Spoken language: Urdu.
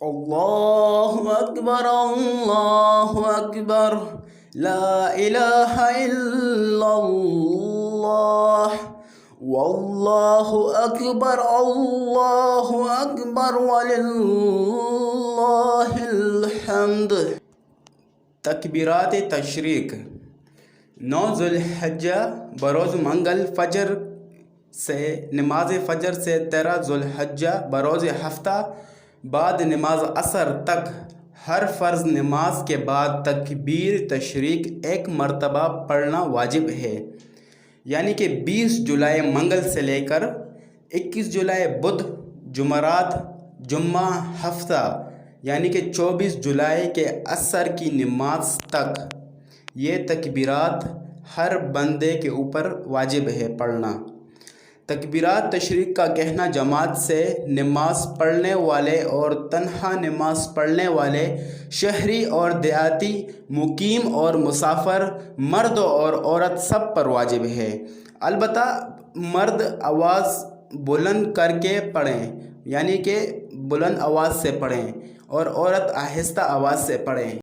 اللہ اکبر لا الہ الا اللہ واللہ اکبر وللہ الحمد۔ تکبیرات تشریق 9 ذوالحجہ بروز منگل فجر سے نماز فجر سے 13 ذوالحجہ بروز ہفتہ بعد نماز عصر تک ہر فرض نماز کے بعد تکبیر تشریق 1 مرتبہ پڑھنا واجب ہے، یعنی کہ 20 جولائی منگل سے لے کر 21 جولائی بدھ جمعرات جمعہ ہفتہ یعنی کہ 24 جولائی کے عصر کی نماز تک یہ تکبیرات ہر بندے کے اوپر واجب ہے پڑھنا۔ تکبیرات تشریق کا کہنا جماعت سے نماز پڑھنے والے اور تنہا نماز پڑھنے والے، شہری اور دیہاتی، مقیم اور مسافر، مرد اور عورت سب پر واجب ہے۔ البتہ مرد آواز بلند کر کے پڑھیں، یعنی کہ بلند آواز سے پڑھیں، اور عورت آہستہ آواز سے پڑھیں۔